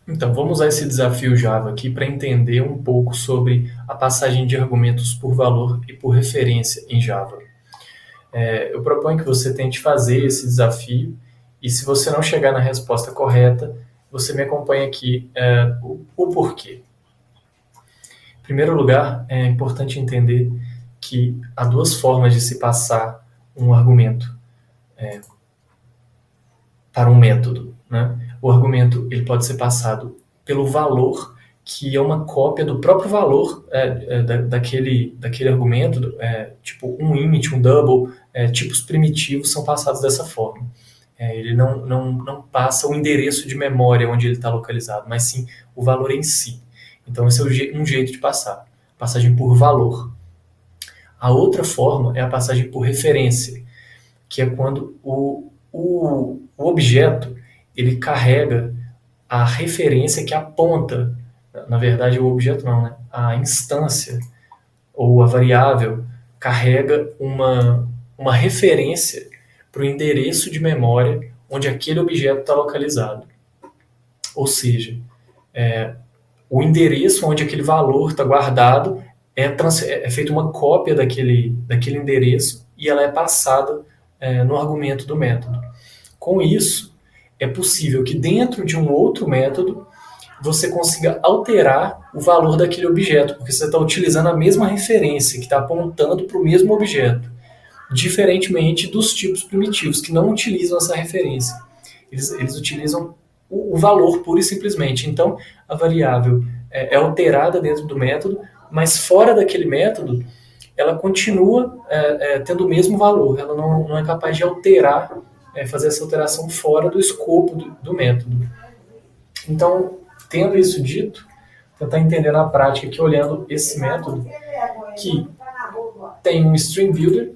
Então, vamos usar esse desafio Java aqui para entender um pouco sobre a passagem de argumentos por valor e por referência em Java. Eu proponho que você tente fazer esse desafio e, se você não chegar na resposta correta, você me acompanha aqui o porquê. Em primeiro lugar, é importante entender que há duas formas de se passar um argumento para um método, né? O argumento ele pode ser passado pelo valor, que é uma cópia do próprio valor daquele argumento, tipo um int, um double, tipos primitivos são passados dessa forma. Ele não passa o endereço de memória onde ele está localizado, mas sim o valor em si. Então esse é um jeito de passar, passagem por valor. A outra forma é a passagem por referência, que é quando o objeto ele carrega a referência que aponta, na verdade o objeto não, né? A instância ou a variável carrega uma referência para o endereço de memória onde aquele objeto está localizado. Ou seja, o endereço onde aquele valor está guardado é feita uma cópia daquele endereço e ela é passada no argumento do método. Com isso, é possível que dentro de um outro método você consiga alterar o valor daquele objeto, porque você está utilizando a mesma referência que está apontando para o mesmo objeto, diferentemente dos tipos primitivos que não utilizam essa referência. Eles utilizam o valor pura e simplesmente. Então, a variável é alterada dentro do método, mas fora daquele método, ela continua tendo o mesmo valor. Ela não é capaz de alterar, fazer essa alteração fora do escopo do método. Então, tendo isso dito, tentar entender na prática aqui, olhando esse método, que tem um string builder,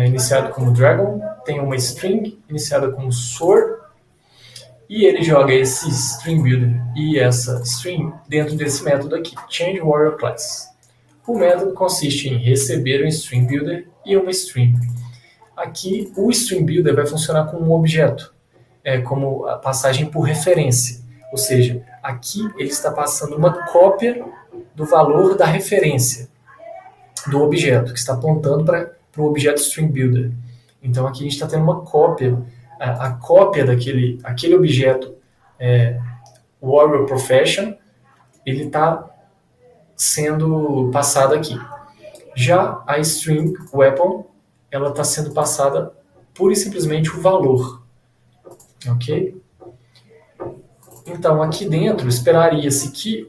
iniciado como Dragon, tem uma string iniciada como Sword, e ele joga esse string builder e essa string dentro desse método aqui, change warrior class. O método consiste em receber um string builder e uma string. Aqui, o string builder vai funcionar como um objeto, como a passagem por referência. Ou seja, aqui ele está passando uma cópia do valor da referência do objeto, que está apontando para o objeto string builder. Então aqui a gente está tendo uma cópia, a cópia aquele objeto Warrior Profession, ele está sendo passado aqui. Já a string weapon, ela está sendo passada pura e simplesmente o valor. Ok? Então, aqui dentro, esperaria-se que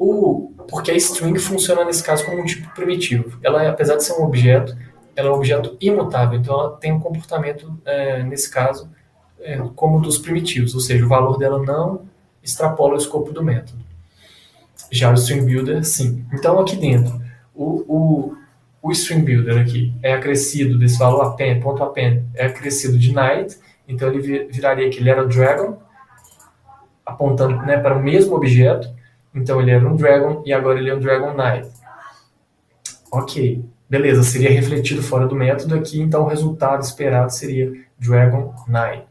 porque a string funciona nesse caso como um tipo primitivo. Ela, apesar de ser um objeto, ela é um objeto imutável. Então, ela tem um comportamento, nesse caso, como dos primitivos. Ou seja, o valor dela não extrapola o escopo do método. Já o string builder, sim. Então, aqui dentro, o string builder aqui é acrescido desse valor append, ponto append, é acrescido de night. Então, ele viraria que ele era dragon, apontando, né, para o mesmo objeto. Então ele era um Dragon e agora ele é um Dragon Knight. Ok, beleza, seria refletido fora do método aqui, então o resultado esperado seria Dragon Knight.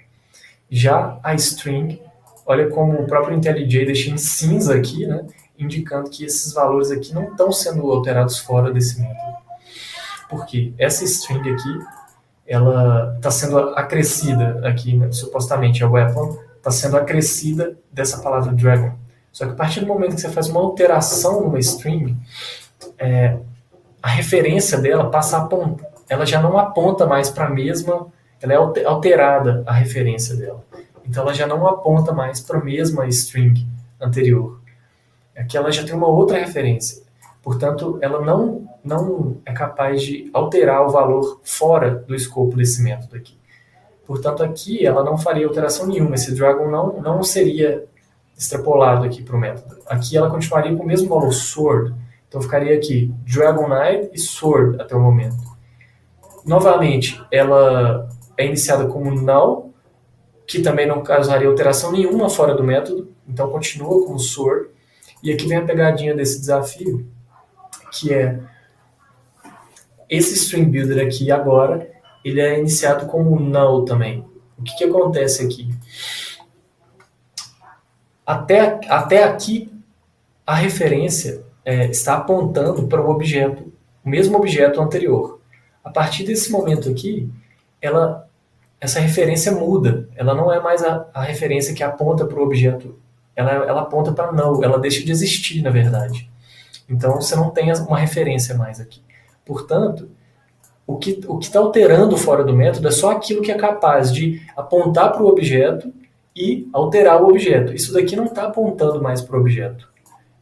Já a string, olha como o próprio IntelliJ deixa em cinza aqui, né, indicando que esses valores aqui não estão sendo alterados fora desse método. Por quê? Essa string aqui, ela está sendo acrescida aqui, né, supostamente a weapon, está sendo acrescida dessa palavra dragon. Só que a partir do momento que você faz uma alteração numa string, a referência dela passa a apontar. Ela já não aponta mais para a mesma, ela é alterada a referência dela. Então ela já não aponta mais para a mesma string anterior. Aqui ela já tem uma outra referência. Portanto, ela não é capaz de alterar o valor fora do escopo desse método aqui. Portanto, aqui ela não faria alteração nenhuma. Esse dragon não seria extrapolado aqui para o método. Aqui ela continuaria com o mesmo valor, sword. Então ficaria aqui Dragon Knight e sword até o momento. Novamente, ela é iniciada como null, que também não causaria alteração nenhuma fora do método. Então continua como sword. E aqui vem a pegadinha desse desafio, que é esse string builder aqui agora, ele é iniciado como null também. O que acontece aqui? Até aqui, a referência está apontando para o mesmo objeto anterior. A partir desse momento aqui, essa referência muda. Ela não é mais a referência que aponta para o objeto. Ela aponta para null, ela deixa de existir, na verdade. Então, você não tem uma referência mais aqui. Portanto, o que está alterando fora do método é só aquilo que é capaz de apontar para o objeto e alterar o objeto. Isso daqui não está apontando mais para o objeto.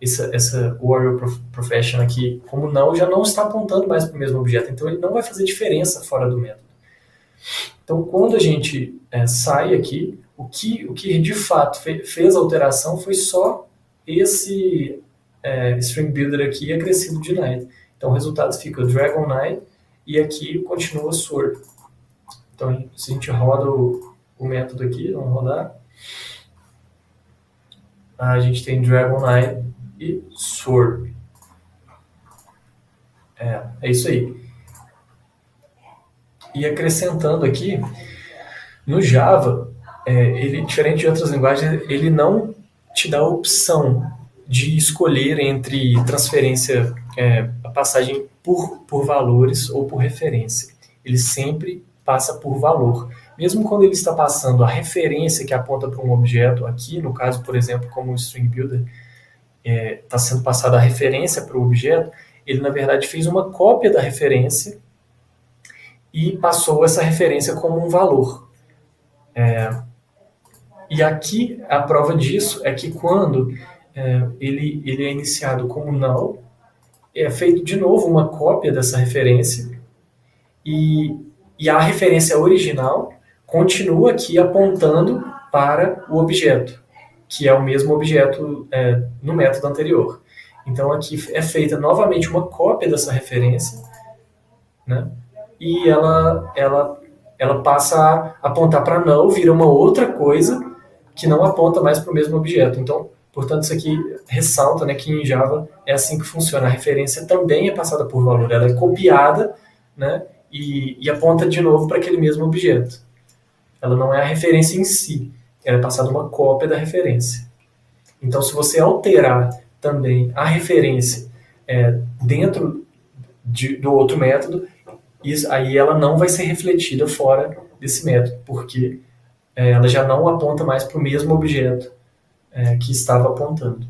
Essa Warrior Profession aqui, como não, já não está apontando mais para o mesmo objeto. Então, ele não vai fazer diferença fora do método. Então, quando a gente sai aqui, o que de fato fez a alteração foi só esse String Builder aqui acrescido de Knight. Então, o resultado fica Dragon Knight e aqui continua Sword. Então, se a gente roda o método aqui, vamos rodar, a gente tem Dragon Knight e Sword. É isso aí. E acrescentando aqui, no Java, ele, diferente de outras linguagens, ele não te dá a opção de escolher entre transferência, a passagem por valores ou por referência. Ele sempre passa por valor. Mesmo quando ele está passando a referência que aponta para um objeto, aqui no caso, por exemplo, como o String Builder, está sendo passada a referência para o objeto, ele na verdade fez uma cópia da referência e passou essa referência como um valor. E aqui a prova disso é que quando ele é iniciado como null, é feito de novo uma cópia dessa referência e a referência original continua aqui apontando para o objeto, que é o mesmo objeto no método anterior. Então aqui é feita novamente uma cópia dessa referência, né? E ela passa a apontar para null, vira uma outra coisa que não aponta mais para o mesmo objeto. Então, portanto, isso aqui ressalta, né, que em Java é assim que funciona. A referência também é passada por valor, ela é copiada, né, e aponta de novo para aquele mesmo objeto. Ela não é a referência em si, ela é passada uma cópia da referência. Então, se você alterar também a referência dentro do outro método, aí ela não vai ser refletida fora desse método, porque ela já não aponta mais para o mesmo objeto que estava apontando.